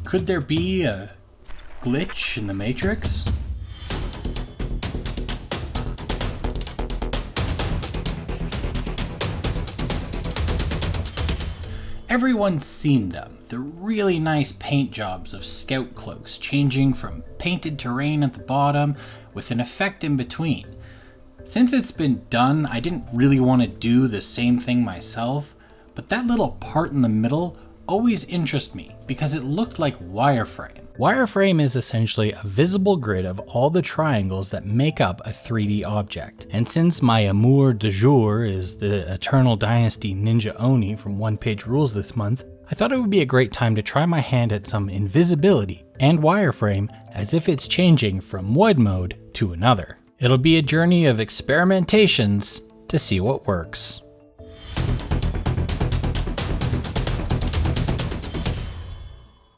Could there be a glitch in the Matrix? Everyone's seen them, the really nice paint jobs of scout cloaks changing from painted terrain at the bottom with an effect in between. Since it's been done, I didn't really want to do the same thing myself, but that little part in the middle always interested me because it looked like wireframe. Wireframe is essentially a visible grid of all the triangles that make up a 3D object. And since my amour du jour is the Eternal Dynasty Ninja Oni from One Page Rules this month, I thought it would be a great time to try my hand at some invisibility and wireframe as if it's changing from one mode to another. It'll be a journey of experimentations to see what works.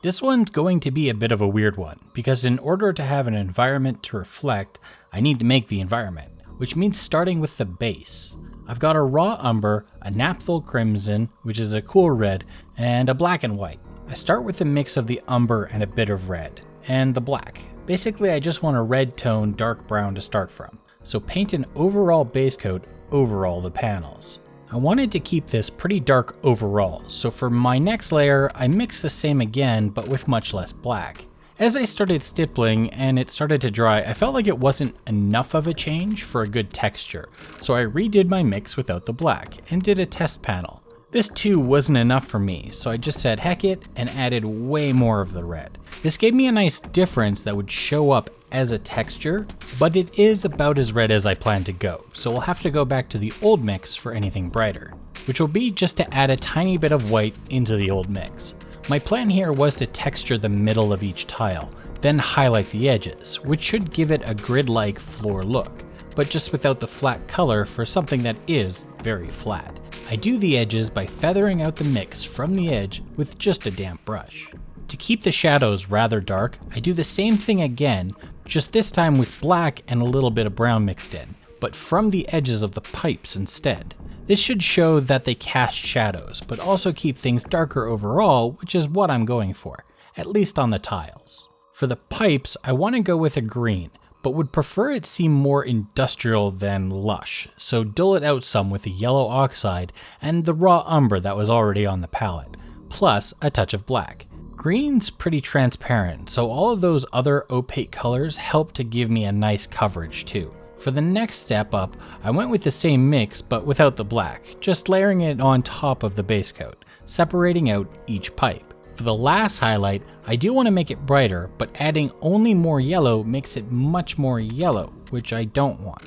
This one's going to be a bit of a weird one, because in order to have an environment to reflect, I need to make the environment, which means starting with the base. I've got a raw umber, a naphthol crimson, which is a cool red, and a black and white. I start with a mix of the umber and a bit of red, and the black. Basically, I just want a red tone, dark brown to start from. So paint an overall base coat over all the panels. I wanted to keep this pretty dark overall, so for my next layer, I mixed the same again, but with much less black. As I started stippling and it started to dry, I felt like it wasn't enough of a change for a good texture, so I redid my mix without the black and did a test panel. This too wasn't enough for me, so I just said heck it and added way more of the red. This gave me a nice difference that would show up as a texture, but it is about as red as I plan to go, so we'll have to go back to the old mix for anything brighter, which will be just to add a tiny bit of white into the old mix. My plan here was to texture the middle of each tile, then highlight the edges, which should give it a grid-like floor look, but just without the flat color for something that is very flat. I do the edges by feathering out the mix from the edge with just a damp brush. To keep the shadows rather dark, I do the same thing again, just this time with black and a little bit of brown mixed in, but from the edges of the pipes instead. This should show that they cast shadows, but also keep things darker overall, which is what I'm going for, at least on the tiles. For the pipes, I want to go with a green, but would prefer it seem more industrial than lush, so dull it out some with the yellow oxide and the raw umber that was already on the palette, plus a touch of black. Green's pretty transparent, so all of those other opaque colors help to give me a nice coverage too. For the next step up, I went with the same mix but without the black, just layering it on top of the base coat, separating out each pipe. For the last highlight, I do want to make it brighter, but adding only more yellow makes it much more yellow, which I don't want.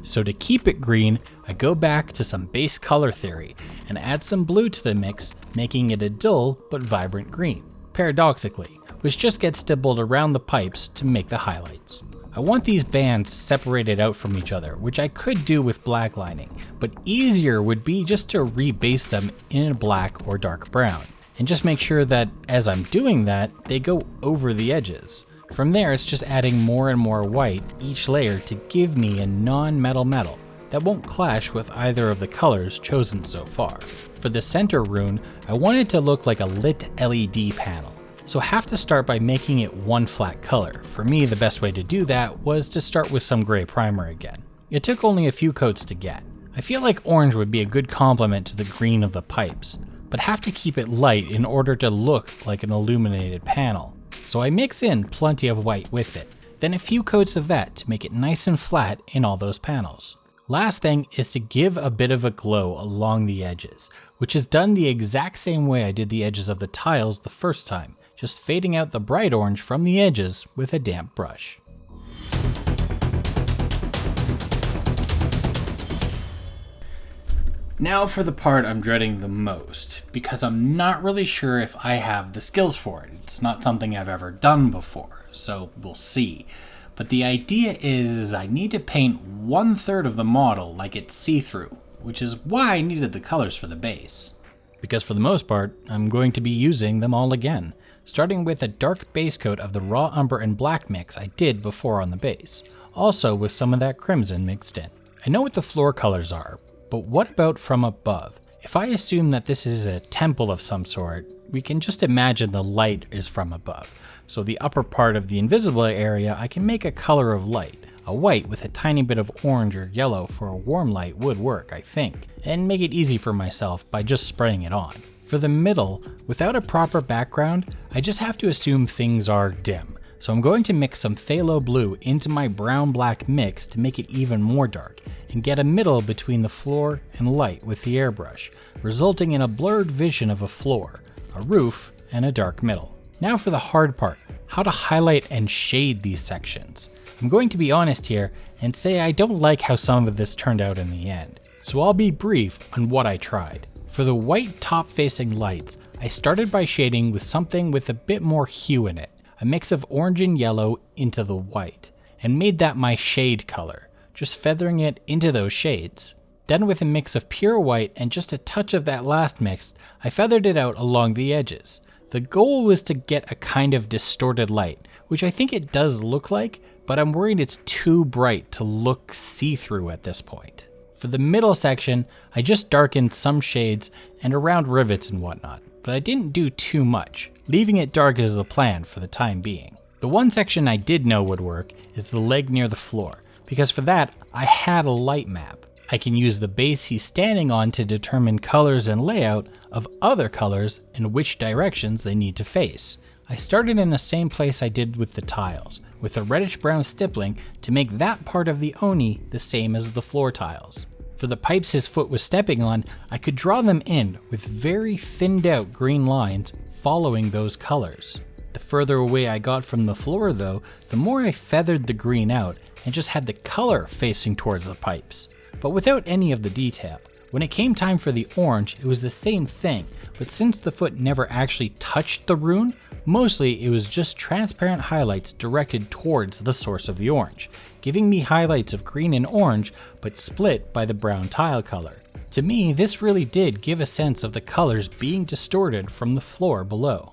So to keep it green, I go back to some base color theory and add some blue to the mix, making it a dull but vibrant green, paradoxically, which just gets stippled around the pipes to make the highlights. I want these bands separated out from each other, which I could do with black lining, but easier would be just to rebase them in a black or dark brown, and just make sure that as I'm doing that, they go over the edges. From there, it's just adding more and more white each layer to give me a non-metal metal that won't clash with either of the colors chosen so far. For the center rune, I want it to look like a lit LED panel, so have to start by making it one flat color. For me, the best way to do that was to start with some gray primer again. It took only a few coats to get. I feel like orange would be a good complement to the green of the pipes, but have to keep it light in order to look like an illuminated panel. So I mix in plenty of white with it, then a few coats of that to make it nice and flat in all those panels. Last thing is to give a bit of a glow along the edges, which is done the exact same way I did the edges of the tiles the first time, just fading out the bright orange from the edges with a damp brush. Now for the part I'm dreading the most, because I'm not really sure if I have the skills for it. It's not something I've ever done before, so we'll see. But the idea is I need to paint 1/3 of the model like it's see-through, which is why I needed the colors for the base. Because for the most part, I'm going to be using them all again, starting with a dark base coat of the raw umber and black mix I did before on the base, also with some of that crimson mixed in. I know what the floor colors are, but what about from above? If I assume that this is a temple of some sort, we can just imagine the light is from above. So the upper part of the invisible area, I can make a color of light. A white with a tiny bit of orange or yellow for a warm light would work, I think, and make it easy for myself by just spraying it on. For the middle, without a proper background, I just have to assume things are dim. So I'm going to mix some phthalo blue into my brown-black mix to make it even more dark, and get a middle between the floor and light with the airbrush, resulting in a blurred vision of a floor, a roof, and a dark middle. Now for the hard part, how to highlight and shade these sections. I'm going to be honest here and say I don't like how some of this turned out in the end, so I'll be brief on what I tried. For the white top-facing lights, I started by shading with something with a bit more hue in it, a mix of orange and yellow into the white, and made that my shade color, just feathering it into those shades. Then with a mix of pure white and just a touch of that last mix, I feathered it out along the edges. The goal was to get a kind of distorted light, which I think it does look like, but I'm worried it's too bright to look see-through at this point. For the middle section, I just darkened some shades and around rivets and whatnot, but I didn't do too much. Leaving it dark is the plan for the time being. The one section I did know would work is the leg near the floor, because for that, I had a light map. I can use the base he's standing on to determine colors and layout of other colors and which directions they need to face. I started in the same place I did with the tiles, with a reddish brown stippling to make that part of the Oni the same as the floor tiles. For the pipes his foot was stepping on, I could draw them in with very thinned out green lines following those colors. The further away I got from the floor though, the more I feathered the green out and just had the color facing towards the pipes, but without any of the detail. When it came time for the orange, it was the same thing, but since the foot never actually touched the rune, mostly it was just transparent highlights directed towards the source of the orange, giving me highlights of green and orange, but split by the brown tile color. To me, this really did give a sense of the colors being distorted from the floor below.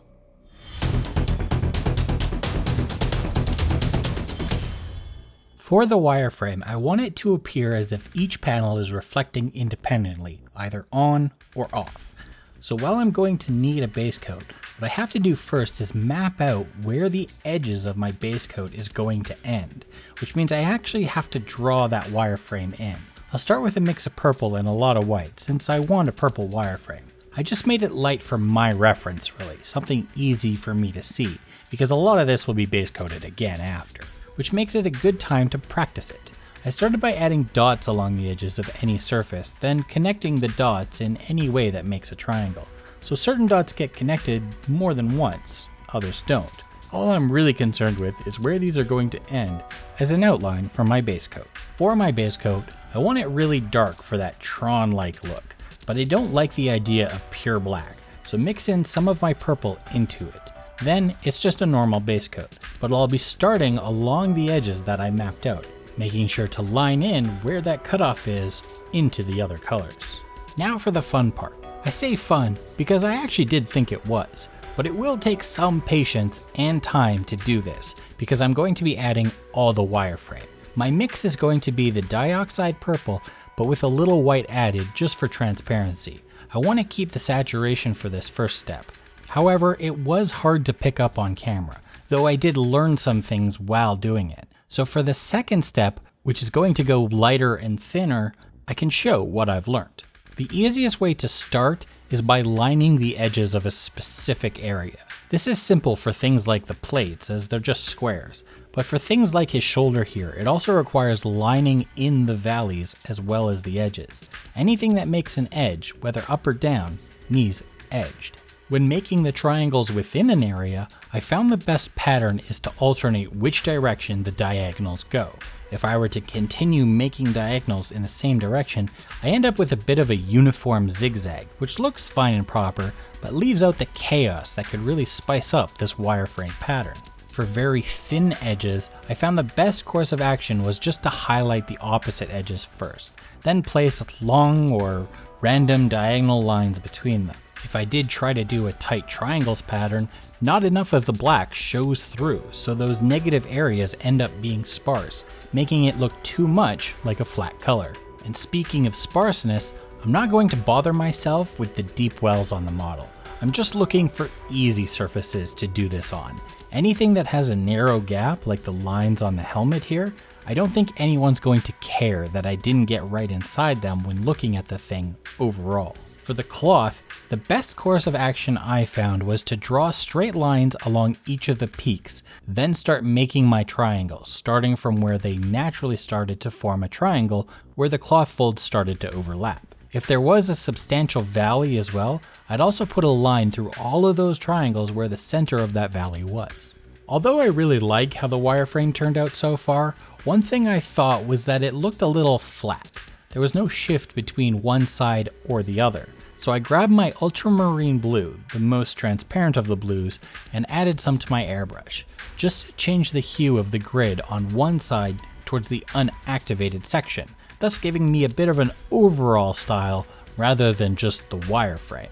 For the wireframe, I want it to appear as if each panel is reflecting independently, either on or off. So while I'm going to need a base coat, what I have to do first is map out where the edges of my base coat is going to end, which means I actually have to draw that wireframe in. I'll start with a mix of purple and a lot of white, since I want a purple wireframe. I just made it light for my reference really, something easy for me to see, because a lot of this will be base coated again after, which makes it a good time to practice it. I started by adding dots along the edges of any surface, then connecting the dots in any way that makes a triangle. So certain dots get connected more than once, others don't. All I'm really concerned with is where these are going to end as an outline for my base coat. For my base coat, I want it really dark for that Tron-like look, but I don't like the idea of pure black, so mix in some of my purple into it. Then it's just a normal base coat, but I'll be starting along the edges that I mapped out, making sure to line in where that cutoff is into the other colors. Now for the fun part. I say fun because I actually did think it was, but it will take some patience and time to do this because I'm going to be adding all the wireframe. My mix is going to be the dioxide purple, but with a little white added just for transparency. I want to keep the saturation for this first step. However, it was hard to pick up on camera, though I did learn some things while doing it. So for the second step, which is going to go lighter and thinner, I can show what I've learned. The easiest way to start is by lining the edges of a specific area. This is simple for things like the plates, as they're just squares, but for things like his shoulder here, it also requires lining in the valleys as well as the edges. Anything that makes an edge, whether up or down, needs edged. When making the triangles within an area, I found the best pattern is to alternate which direction the diagonals go. If I were to continue making diagonals in the same direction, I end up with a bit of a uniform zigzag, which looks fine and proper, but leaves out the chaos that could really spice up this wireframe pattern. For very thin edges, I found the best course of action was just to highlight the opposite edges first, then place long or random diagonal lines between them. If I did try to do a tight triangles pattern, not enough of the black shows through, so those negative areas end up being sparse, making it look too much like a flat color. And speaking of sparseness, I'm not going to bother myself with the deep wells on the model. I'm just looking for easy surfaces to do this on. Anything that has a narrow gap, like the lines on the helmet here, I don't think anyone's going to care that I didn't get right inside them when looking at the thing overall. For the cloth, the best course of action I found was to draw straight lines along each of the peaks, then start making my triangles, starting from where they naturally started to form a triangle where the cloth folds started to overlap. If there was a substantial valley as well, I'd also put a line through all of those triangles where the center of that valley was. Although I really like how the wireframe turned out so far, one thing I thought was that it looked a little flat. There was no shift between one side or the other. So I grabbed my ultramarine blue, the most transparent of the blues, and added some to my airbrush, just to change the hue of the grid on one side towards the unactivated section, thus giving me a bit of an overall style rather than just the wireframe.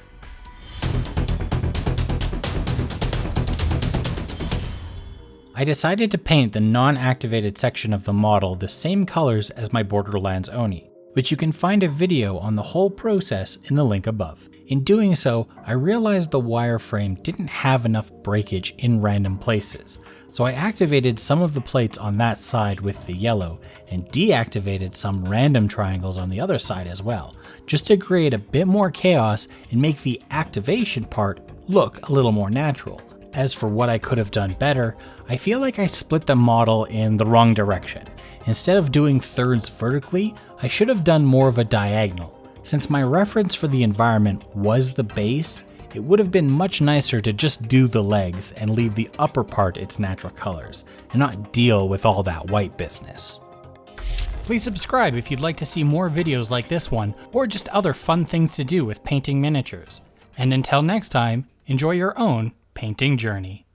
I decided to paint the non-activated section of the model the same colors as my Borderlands Oni, which you can find a video on the whole process in the link above. In doing so, I realized the wireframe didn't have enough breakage in random places, so I activated some of the plates on that side with the yellow and deactivated some random triangles on the other side as well, just to create a bit more chaos and make the activation part look a little more natural. As for what I could have done better, I feel like I split the model in the wrong direction. Instead of doing thirds vertically, I should have done more of a diagonal. Since my reference for the environment was the base, it would have been much nicer to just do the legs and leave the upper part its natural colors, and not deal with all that white business. Please subscribe if you'd like to see more videos like this one, or just other fun things to do with painting miniatures. And until next time, enjoy your own painting journey.